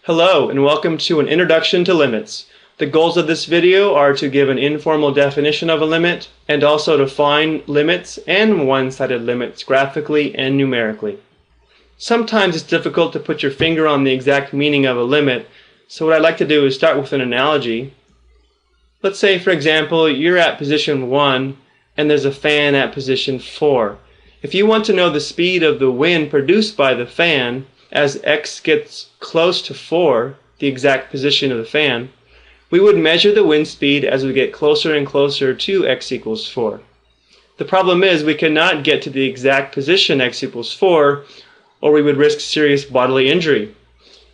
Hello and welcome to an introduction to limits. The goals of this video are to give an informal definition of a limit and also to find limits and one-sided limits graphically and numerically. Sometimes it's difficult to put your finger on the exact meaning of a limit, so what I'd like to do is start with an analogy. Let's say, for example, you're at position 1 and there's a fan at position 4. If you want to know the speed of the wind produced by the fan as x gets close to 4, the exact position of the fan, we would measure the wind speed as we get closer and closer to x equals 4. The problem is we cannot get to the exact position x equals 4, or we would risk serious bodily injury.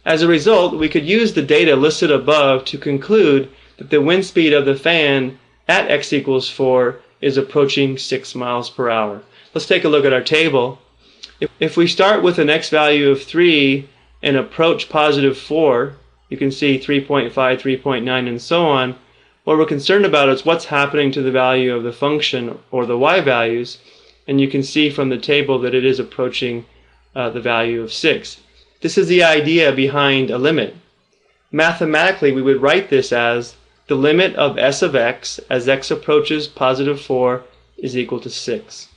As a result, we could use the data listed above to conclude that the wind speed of the fan at x equals 4 is approaching 6 miles per hour. Let's take a look at our table. If we start with an x value of 3 and approach positive 4, you can see 3.5, 3.9, and so on. What we're concerned about is what's happening to the value of the function or the y values, and you can see from the table that it is approaching the value of 6. This is the idea behind a limit. Mathematically, we would write this as the limit of s of x as x approaches positive 4 is equal to 6.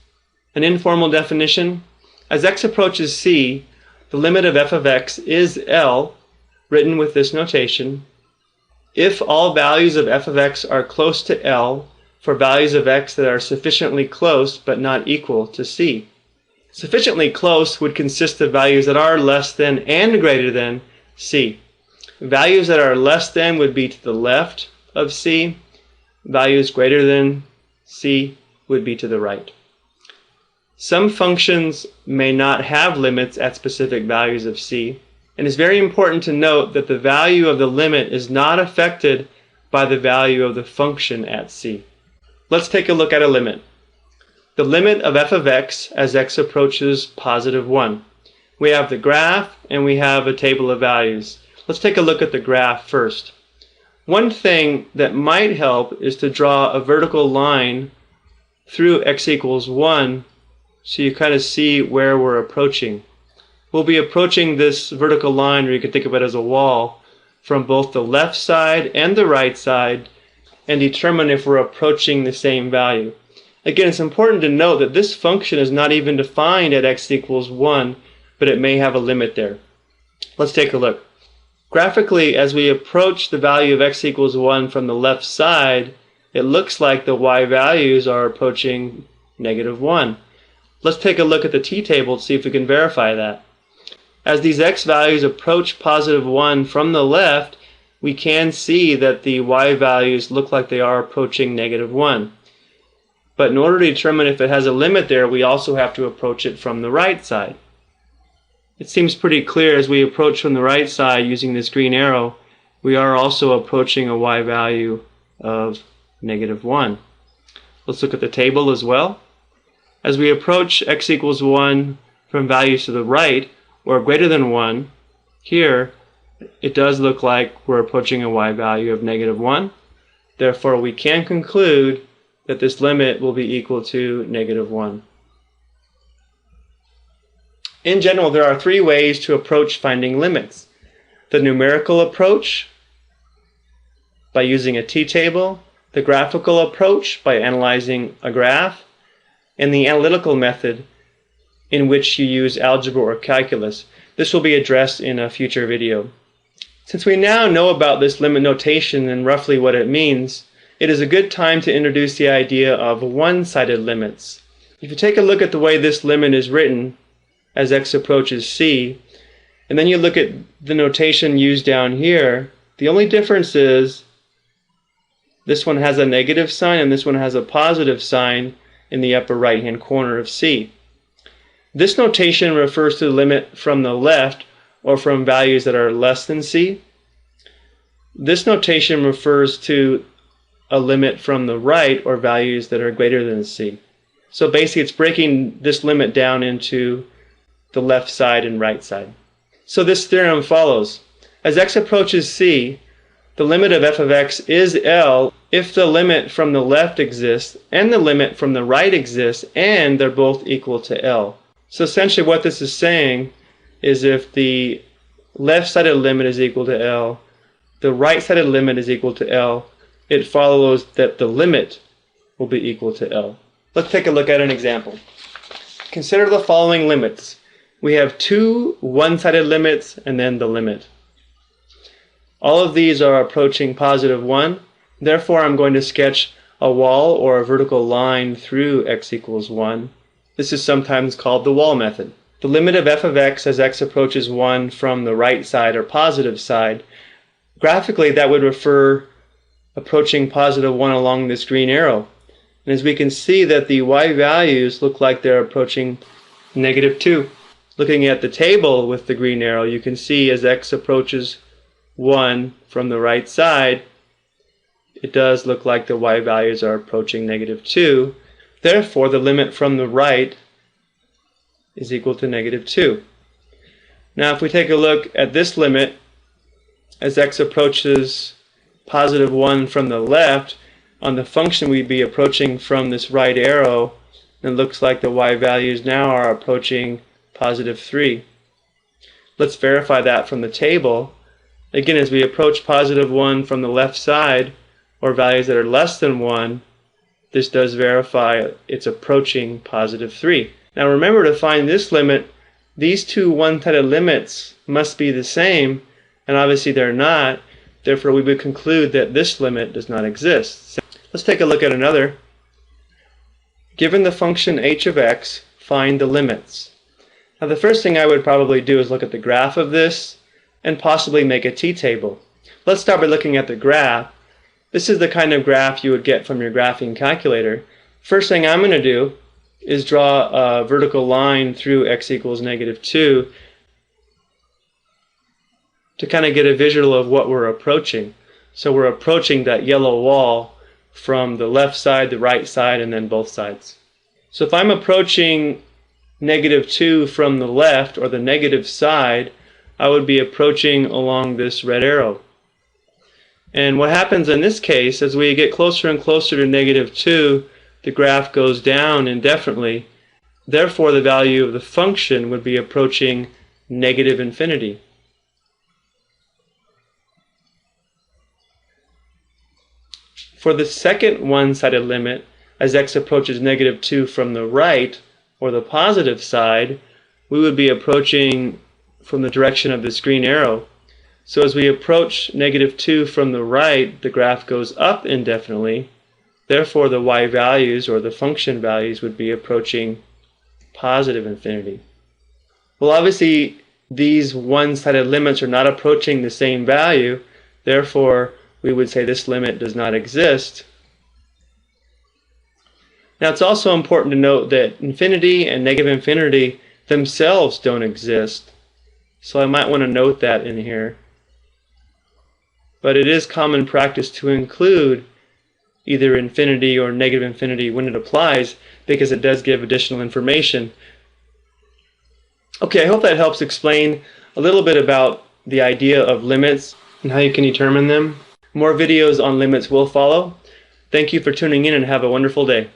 An informal definition: as x approaches c, the limit of f of x is L, written with this notation, if all values of f of x are close to L for values of x that are sufficiently close but not equal to c. Sufficiently close would consist of values that are less than and greater than c. Values that are less than would be to the left of c. Values greater than c would be to the right. Some functions may not have limits at specific values of c, and it's very important to note that the value of the limit is not affected by the value of the function at c. Let's take a look at a limit. The limit of f of x as x approaches positive 1. We have the graph and we have a table of values. Let's take a look at the graph first. One thing that might help is to draw a vertical line through x equals 1 so you kind of see where we're approaching. We'll be approaching this vertical line, or you can think of it as a wall, from both the left side and the right side, and determine if we're approaching the same value. Again, it's important to note that this function is not even defined at x equals 1, but it may have a limit there. Let's take a look. Graphically, as we approach the value of x equals 1 from the left side, it looks like the y values are approaching negative 1. Let's take a look at the t-table to see if we can verify that. As these x values approach positive 1 from the left, we can see that the y values look like they are approaching negative 1. But in order to determine if it has a limit there, we also have to approach it from the right side. It seems pretty clear as we approach from the right side using this green arrow, we are also approaching a y value of negative 1. Let's look at the table as well. As we approach x equals 1 from values to the right, or greater than 1, here it does look like we're approaching a y value of negative 1. Therefore, we can conclude that this limit will be equal to negative 1. In general, there are 3 ways to approach finding limits. The numerical approach, by using a t-table, the graphical approach, by analyzing a graph, and the analytical method, in which you use algebra or calculus. This will be addressed in a future video. Since we now know about this limit notation and roughly what it means, it is a good time to introduce the idea of one-sided limits. If you take a look at the way this limit is written as x approaches c, and then you look at the notation used down here, the only difference is this one has a negative sign and this one has a positive sign in the upper right hand corner of c. This notation refers to the limit from the left or from values that are less than c. This notation refers to a limit from the right or values that are greater than c. So basically it's breaking this limit down into the left side and right side. So this theorem follows. As x approaches c, the limit of f of x is L if the limit from the left exists and the limit from the right exists and they're both equal to L. So essentially what this is saying is if the left-sided limit is equal to L, the right-sided limit is equal to L, it follows that the limit will be equal to L. Let's take a look at an example. Consider the following limits. We have two one-sided limits and then the limit. All of these are approaching positive 1. Therefore, I'm going to sketch a wall or a vertical line through x equals 1. This is sometimes called the wall method. The limit of f of x as x approaches 1 from the right side or positive side, graphically that would refer approaching positive 1 along this green arrow. And as we can see that the y values look like they're approaching negative 2. Looking at the table with the green arrow, you can see as x approaches 1 from the right side, it does look like the y values are approaching negative 2. Therefore, the limit from the right is equal to negative 2. Now, if we take a look at this limit, as x approaches positive 1 from the left, on the function we'd be approaching from this right arrow, and it looks like the y values now are approaching positive 3. Let's verify that from the table. Again, as we approach positive 1 from the left side, or values that are less than 1, this does verify it's approaching positive 3. Now remember, to find this limit, these two one-sided limits must be the same, and obviously they're not. Therefore, we would conclude that this limit does not exist. So let's take a look at another. Given the function h of x, find the limits. Now the first thing I would probably do is look at the graph of this and possibly make a t-table. Let's start by looking at the graph. This is the kind of graph you would get from your graphing calculator. First thing I'm going to do is draw a vertical line through x equals negative 2 to kind of get a visual of what we're approaching. So we're approaching that yellow wall from the left side, the right side, and then both sides. So if I'm approaching negative 2 from the left, or the negative side, I would be approaching along this red arrow. And what happens in this case, as we get closer and closer to negative 2, the graph goes down indefinitely. Therefore, the value of the function would be approaching negative infinity. For the second one-sided limit, as x approaches negative 2 from the right, or the positive side, we would be approaching from the direction of this green arrow. So as we approach negative 2 from the right, the graph goes up indefinitely. Therefore, the y values, or the function values, would be approaching positive infinity. Well, obviously, these one-sided limits are not approaching the same value. Therefore, we would say this limit does not exist. Now, it's also important to note that infinity and negative infinity themselves don't exist. So I might want to note that in here. But it is common practice to include either infinity or negative infinity when it applies, because it does give additional information. Okay, I hope that helps explain a little bit about the idea of limits and how you can determine them. More videos on limits will follow. Thank you for tuning in and have a wonderful day.